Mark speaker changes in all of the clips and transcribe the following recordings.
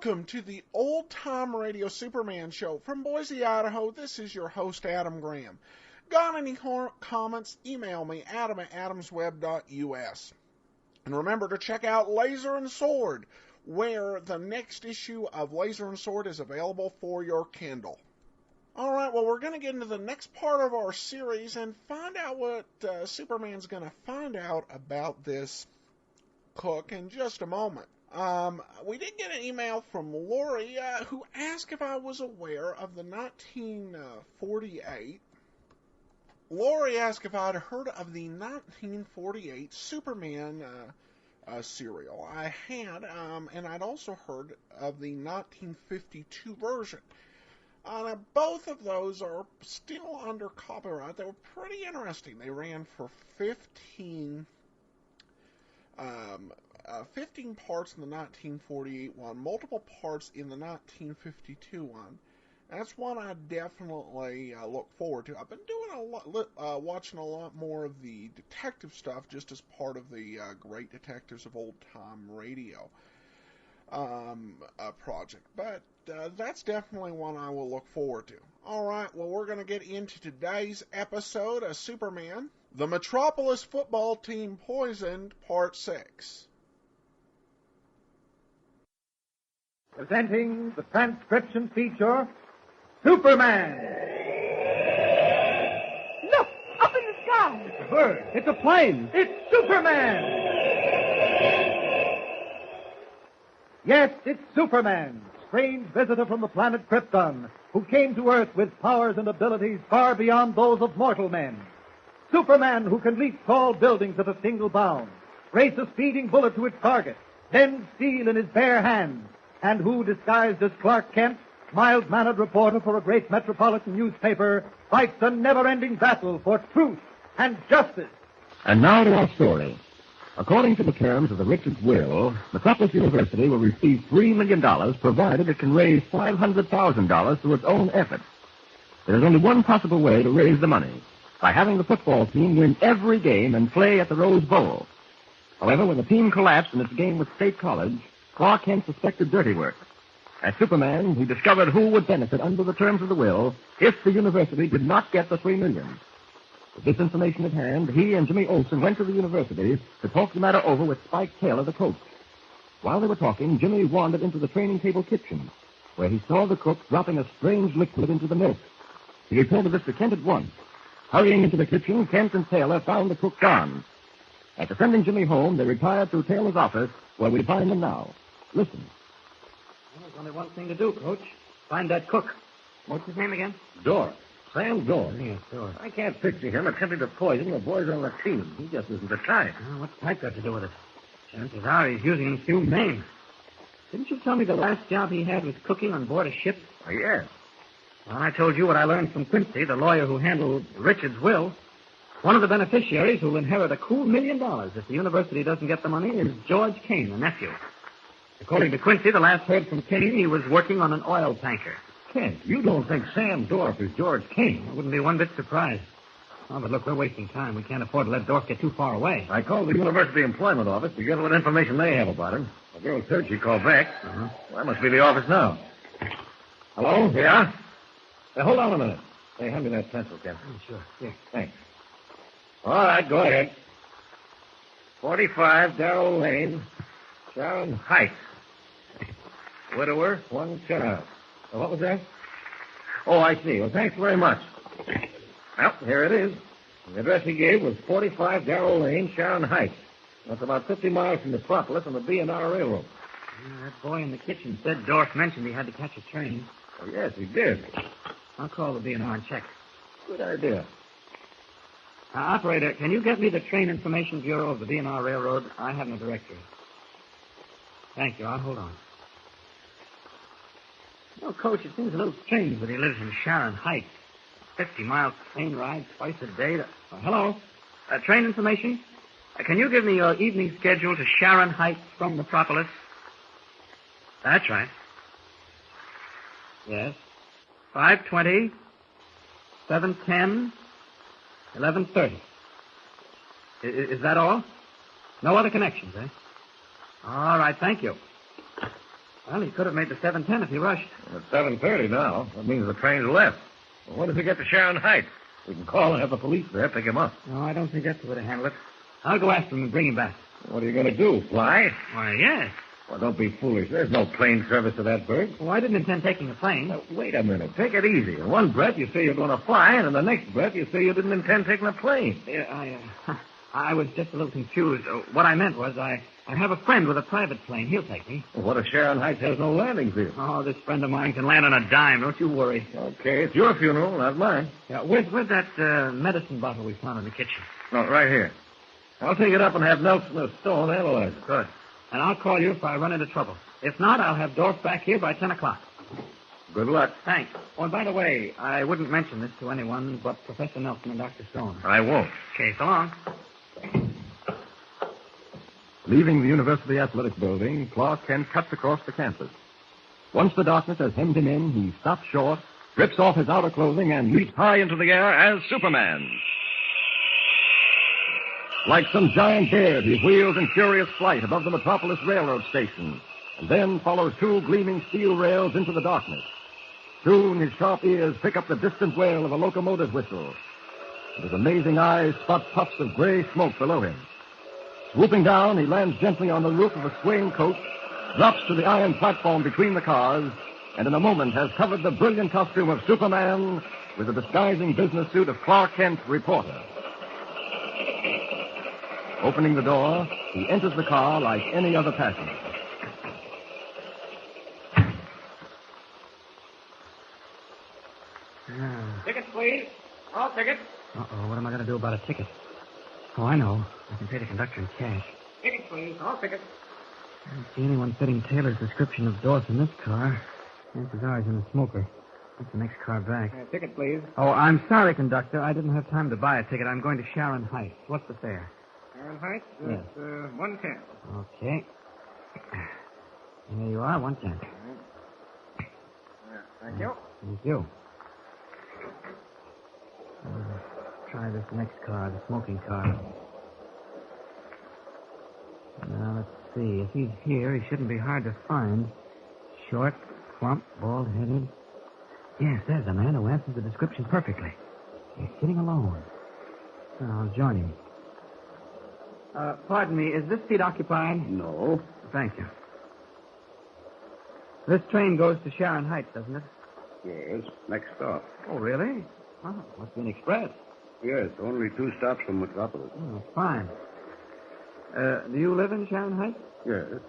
Speaker 1: Welcome to the Old Time Radio Superman Show. From Boise, Idaho, this is your host, Adam Graham. Got any comments? Email me, adam@adamsweb.us. And remember to check out Laser and Sword, where the next issue of Laser and Sword is available for your Kindle. Alright, well, we're going to get into the next part of our series and find out what Superman's going to find out about this cook in just a moment. We did get an email from Lori, who asked if I was aware of the 1948. Lori asked if I'd heard of the 1948 Superman serial. I had, and I'd also heard of the 1952 version. Both of those are still under copyright. They were pretty interesting. They ran for 15 parts in the 1948 one, multiple parts in the 1952 one. That's one I definitely look forward to. I've been doing watching a lot more of the detective stuff, just as part of the Great Detectives of Old Time Radio project. But that's definitely one I will look forward to. All right, well, we're going to get into today's episode of Superman, the Metropolis Football Team Poisoned, Part 6.
Speaker 2: Presenting the transcription feature, Superman!
Speaker 3: Look! Up in the sky!
Speaker 2: It's a bird. It's a plane. It's Superman! Yes, it's Superman, strange visitor from the planet Krypton, who came to Earth with powers and abilities far beyond those of mortal men. Superman, who can leap tall buildings at a single bound, race a speeding bullet to its target, bend steel in his bare hands, and who, disguised as Clark Kent, mild-mannered reporter for a great metropolitan newspaper, fights a never-ending battle for truth and justice.
Speaker 4: And now to our story. According to the terms of the Richards' will, Metropolis University will receive $3 million provided it can raise $500,000 through its own efforts. There is only one possible way to raise the money, by having the football team win every game and play at the Rose Bowl. However, when the team collapsed in its game with State College, Clark Kent suspected dirty work. As Superman, he discovered who would benefit under the terms of the will if the university did not get the $3 million. With this information at hand, he and Jimmy Olsen went to the university to talk the matter over with Spike Taylor, the coach. While they were talking, Jimmy wandered into the training table kitchen, where he saw the cook dropping a strange liquid into the milk. He reported this to Kent at once. Hurrying into the kitchen, Kent and Taylor found the cook gone. After sending Jimmy home, they retired to Taylor's office, where we find him now. Listen.
Speaker 5: Well, there's only one thing to do, Coach. Find that cook. What's his name again?
Speaker 4: Dorr. Sam Dorr.
Speaker 5: Yes, Dorr.
Speaker 4: I can't picture him attempting to poison the boys on the team. He just isn't the type.
Speaker 5: What's Pike got to do with it? Chances are he's using an assumed name. Didn't you tell me the last job he had was cooking on board a ship?
Speaker 4: Oh, yes.
Speaker 5: Well, I told you what I learned from Quincy, the lawyer who handled Richard's will. One of the beneficiaries who'll inherit a cool $1 million if the university doesn't get the money is George Kane, the nephew. According to Quincy, the last heard from Kane, he was working on an oil tanker.
Speaker 4: Kent, you don't think Sam Dorff is George King?
Speaker 5: I wouldn't be one bit surprised. Oh, but look, we're wasting time. We can't afford to let Dorff get too far away.
Speaker 4: I called the university employment office to get what information they have about him. The girl said she called back.
Speaker 5: Uh-huh.
Speaker 4: Well, that must be the office now. Hello? Yeah? Hey, hold on a minute. Hey, hand me that pencil, Kent.
Speaker 5: Oh, sure. Here.
Speaker 4: Thanks. All right, go ahead. 45 Darrell Lane, Sharon Heights. Widower, one child. What was that? Oh, I see. Well, thanks very much. Well, here it is. The address he gave was 45 Darrell Lane, Sharon Heights. That's about 50 miles from Metropolis on the B&R Railroad.
Speaker 5: Yeah, that boy in the kitchen said Dorff mentioned he had to catch a train.
Speaker 4: Oh, yes, he did.
Speaker 5: I'll call the B&R and check.
Speaker 4: Good idea.
Speaker 5: Operator, can you get me the train information bureau of the B&R Railroad? I have no directory. Thank you. I'll hold on. Well, Coach, it seems a little strange that he lives in Sharon Heights. 50 miles train ride twice a day. Hello? Train information? Can you give me your evening schedule to Sharon Heights from Metropolis? That's right. Yes. 5:20, 7:10, 11:30. Is that all? No other connections, eh? All right, thank you. Well, he could have made the 7:10 if he rushed.
Speaker 4: It's 7:30 now. That means the train's left. Well, what if he get to Sharon Heights? We can call and have the police there pick him up.
Speaker 5: No, I don't think that's the way to handle it. I'll go after him and bring him back.
Speaker 4: What are you going to do, fly?
Speaker 5: Why, yes.
Speaker 4: Well, don't be foolish. There's no plane service to that bird.
Speaker 5: Well, I didn't intend taking a plane.
Speaker 4: Now, wait a minute. Take it easy. In one breath, you say you're going to fly, and in the next breath, you say you didn't intend taking a plane.
Speaker 5: I was just a little confused. What I meant was I have a friend with a private plane. He'll take me.
Speaker 4: Well, what if Sharon Heights has no landing field?
Speaker 5: Oh, this friend of mine can land on a dime. Don't you worry.
Speaker 4: Okay, it's your funeral, not mine.
Speaker 5: Yeah, where's that medicine bottle we found in the kitchen?
Speaker 4: No, right here. I'll take it up and have Nelson or Stone analyze it.
Speaker 5: Good. And I'll call you if I run into trouble. If not, I'll have Dorf back here by 10 o'clock.
Speaker 4: Good luck.
Speaker 5: Thanks. Oh, and by the way, I wouldn't mention this to anyone but Professor Nelson and Dr. Stone.
Speaker 4: I won't.
Speaker 5: Okay, so long.
Speaker 4: Leaving the University Athletic Building, Clark Kent cuts across the campus. Once the darkness has hemmed him in, he stops short, strips off his outer clothing, and leaps high into the air as Superman. Like some giant bird, he wheels in furious flight above the Metropolis Railroad station, and then follows two gleaming steel rails into the darkness. Soon his sharp ears pick up the distant wail of a locomotive whistle, and his amazing eyes spot puffs of gray smoke below him. Swooping down, he lands gently on the roof of a swaying coach, drops to the iron platform between the cars, and in a moment has covered the brilliant costume of Superman with the disguising business suit of Clark Kent, reporter. Opening the door, he enters the car like any other passenger.
Speaker 5: Tickets, please. All tickets. Uh-oh, what am I going to do about a ticket? Oh, I know. I can pay the conductor in cash.
Speaker 3: Tickets, please. All tickets.
Speaker 5: I don't see anyone fitting Taylor's description of Dorf in this car. Chances are he's in the smoker. That's the next car back.
Speaker 3: Ticket, please.
Speaker 5: Oh, I'm sorry, conductor. I didn't have time to buy a ticket. I'm going to Sharon Heights. What's the fare?
Speaker 3: Sharon Heights?
Speaker 5: Yes.
Speaker 3: 110.
Speaker 5: Okay. There you are, 110.
Speaker 3: Thank you.
Speaker 5: Thank you. Try this next car, the smoking car. Now, let's see. If he's here, he shouldn't be hard to find. Short, plump, bald-headed. Yes, there's a man who answers the description perfectly. He's sitting alone. I'll join him. Pardon me, is this seat occupied?
Speaker 4: No.
Speaker 5: Thank you. This train goes to Sharon Heights, doesn't it?
Speaker 4: Yes, next stop.
Speaker 5: Oh, really? Oh, must be an express.
Speaker 4: Yes, only 2 stops from Metropolis.
Speaker 5: Oh, fine. Do you live in Sharon Heights?
Speaker 4: Yes.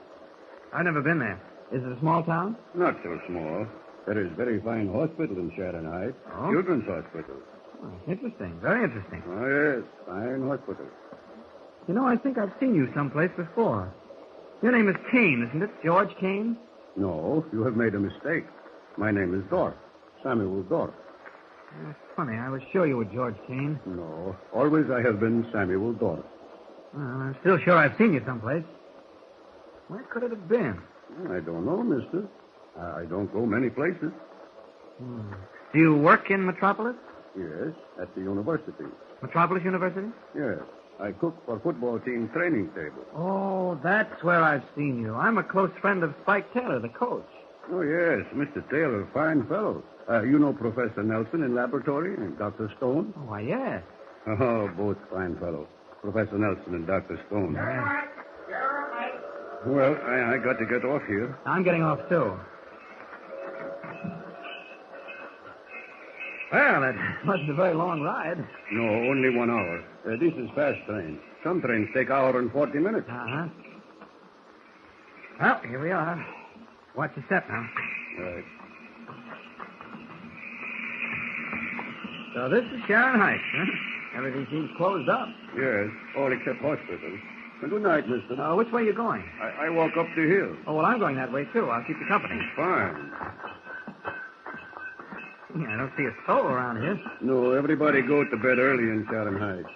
Speaker 5: I've never been there. Is it a small town?
Speaker 4: Not so small. There is very fine hospital in Sharon Heights.
Speaker 5: Oh?
Speaker 4: Children's hospital.
Speaker 5: Oh, interesting. Very interesting.
Speaker 4: Oh, yes, fine hospital.
Speaker 5: You know, I think I've seen you someplace before. Your name is Kane, isn't it? George Kane?
Speaker 4: No, you have made a mistake. My name is Dorf. Samuel Dorf.
Speaker 5: That's funny. I was sure you were George Kane.
Speaker 4: No, always I have been Samuel Dorf.
Speaker 5: Well, I'm still sure I've seen you someplace. Where could it have been?
Speaker 4: I don't know, mister. I don't go many places.
Speaker 5: Do you work in Metropolis?
Speaker 4: Yes, at the university.
Speaker 5: Metropolis University?
Speaker 4: Yes, I cook for football team training table.
Speaker 5: Oh, that's where I've seen you. I'm a close friend of Spike Taylor, the coach.
Speaker 4: Oh, yes, Mr. Taylor, fine fellow. You know Professor Nelson in laboratory and Dr. Stone?
Speaker 5: Oh, why, yes.
Speaker 4: Oh, both fine fellows. Professor Nelson and Dr. Stone. Well, I got to get off here.
Speaker 5: I'm getting off, too. Well, that wasn't a very long ride.
Speaker 4: No, only 1 hour. This is fast train. Some trains take hour and 40 minutes.
Speaker 5: Uh-huh. Well, here we are. Watch your step now.
Speaker 4: Right.
Speaker 5: So this is Sharon Heights, huh? Everything seems closed up.
Speaker 4: Yes, all except hospital. Good night, mister.
Speaker 5: Which way are you going?
Speaker 4: I walk up the hill.
Speaker 5: Oh, well, I'm going that way, too. I'll keep you company.
Speaker 4: Fine.
Speaker 5: Yeah, I don't see a soul around here.
Speaker 4: No, everybody go to bed early in Sharon Heights.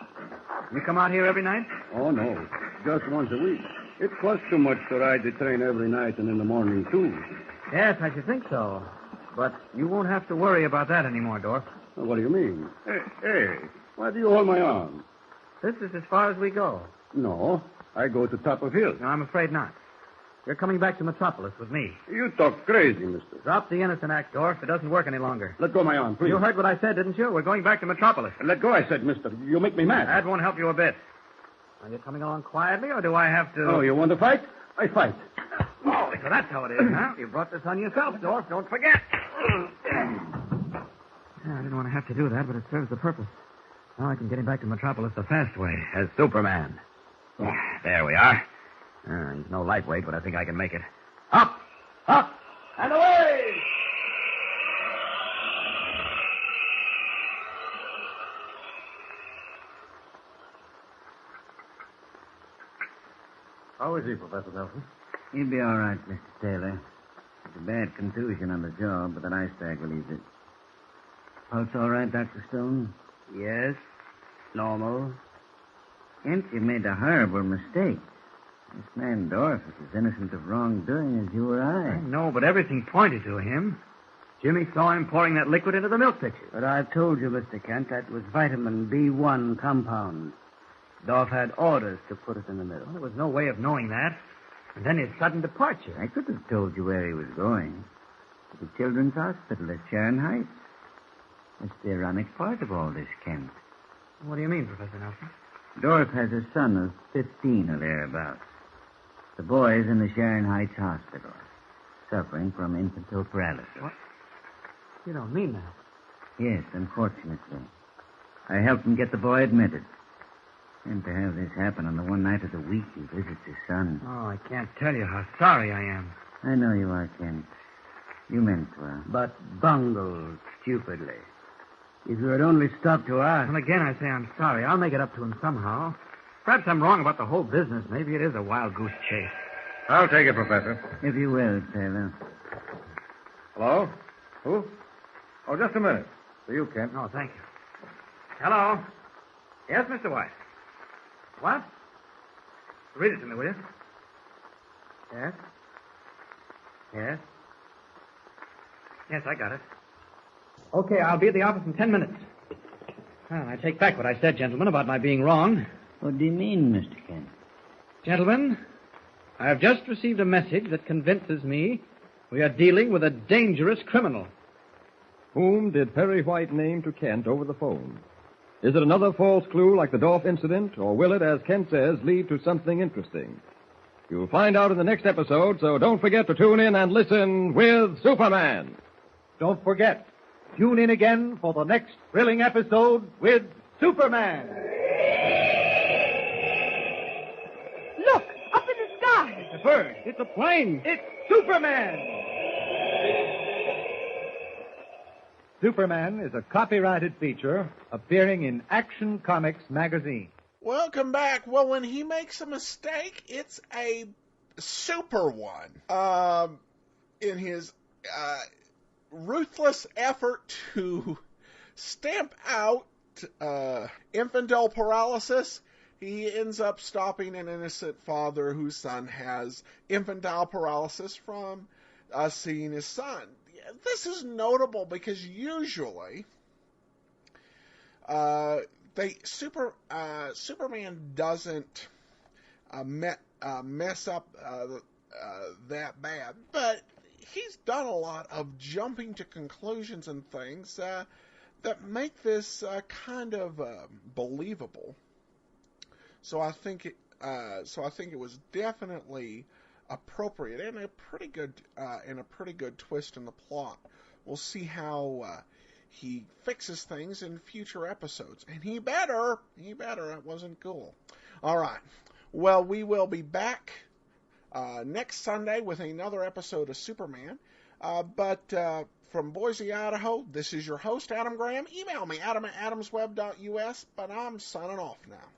Speaker 5: You come out here every night?
Speaker 4: Oh, no. Just once a week. It costs too much to ride the train every night and in the morning, too.
Speaker 5: Yes, I should think so. But you won't have to worry about that anymore, Dorf.
Speaker 4: Well, what do you mean? Hey, why do you hold my arm?
Speaker 5: This is as far as we go.
Speaker 4: No, I go to top of hill.
Speaker 5: No, I'm afraid not. You're coming back to Metropolis with me.
Speaker 6: You talk crazy, mister.
Speaker 5: Drop the innocent act, Dorf. It doesn't work any longer.
Speaker 6: Let go of my arm, please.
Speaker 5: You heard what I said, didn't you? We're going back to Metropolis.
Speaker 6: Let go, I said, mister. You make me mad.
Speaker 5: That won't help you a bit. Are you coming along quietly, or do I have to...
Speaker 6: Oh, you want to fight? I fight.
Speaker 5: Oh, so that's how it is, huh? You brought this on yourself, Dorf. Don't forget. I didn't want to have to do that, but it serves the purpose. Now I can get him back to Metropolis the fast way, as Superman. There we are. He's no lightweight, but I think I can make it. Up! Up! And away!
Speaker 6: How is he, Professor Nelson?
Speaker 7: He'll be all right, Mr. Taylor. It's a bad contusion on the jaw, but an ice pack relieves it. Pulse all right, Dr. Stone? Yes. Normal. Kent, you made a horrible mistake. This man Dorf is as innocent of wrongdoing as you or I.
Speaker 5: I know, but everything pointed to him. Jimmy saw him pouring that liquid into the milk pitcher.
Speaker 7: But I've told you, Mr. Kent, that was vitamin B1 compound. Dorf had orders to put it in the middle.
Speaker 5: Well, there was no way of knowing that. And then his sudden departure.
Speaker 7: I could have told you where he was going. To the Children's Hospital at Sharon Heights. That's the ironic part of all this, Kent.
Speaker 5: What do you mean, Professor Nelson?
Speaker 7: Dorf has a son of 15 or thereabouts. The boy's in the Sharon Heights Hospital, suffering from infantile paralysis.
Speaker 5: What? You don't mean that.
Speaker 7: Yes, unfortunately. I helped him get the boy admitted. And to have this happen on the one night of the week he visits his son.
Speaker 5: Oh, I can't tell you how sorry I am.
Speaker 7: I know you are, Kent. You meant well. But bungled stupidly. If you had only stopped to ask.
Speaker 5: And again, I say I'm sorry. I'll make it up to him somehow. Perhaps I'm wrong about the whole business. Maybe it is a wild goose chase.
Speaker 6: I'll take it, Professor.
Speaker 7: If you will, Taylor.
Speaker 6: Hello? Who? Oh, just a minute. For you, Kent.
Speaker 5: Oh, thank you. Hello? Yes, Mr. White. What? Read it to me, will you? Yes? Yes? Yes, I got it. Okay, I'll be at the office in 10 minutes. Well, I take back what I said, gentlemen, about my being wrong.
Speaker 7: What do you mean, Mr. Kent?
Speaker 5: Gentlemen, I have just received a message that convinces me we are dealing with a dangerous criminal.
Speaker 8: Whom did Perry White name to Kent over the phone? Is it another false clue like the Dorf incident, or will it, as Kent says, lead to something interesting? You'll find out in the next episode, so don't forget to tune in and listen with Superman.
Speaker 2: Don't forget, tune in again for the next thrilling episode with Superman.
Speaker 9: Look, up in the sky.
Speaker 2: It's a bird. It's a plane. It's Superman. Superman is a copyrighted feature appearing in Action Comics magazine.
Speaker 1: Welcome back. Well, when he makes a mistake, it's a super one. In his ruthless effort to stamp out infantile paralysis, he ends up stopping an innocent father whose son has infantile paralysis from seeing his son. This is notable because usually Superman doesn't mess up that bad, but he's done a lot of jumping to conclusions and things that make this kind of believable. So I think it was definitely appropriate and a pretty good twist in the plot. We'll see how he fixes things in future episodes, and he better. It wasn't cool. All right. Well, we will be back next Sunday with another episode of Superman. But from Boise, Idaho, this is your host, Adam Graham. Email me, adam@adamsweb.us, but I'm signing off now.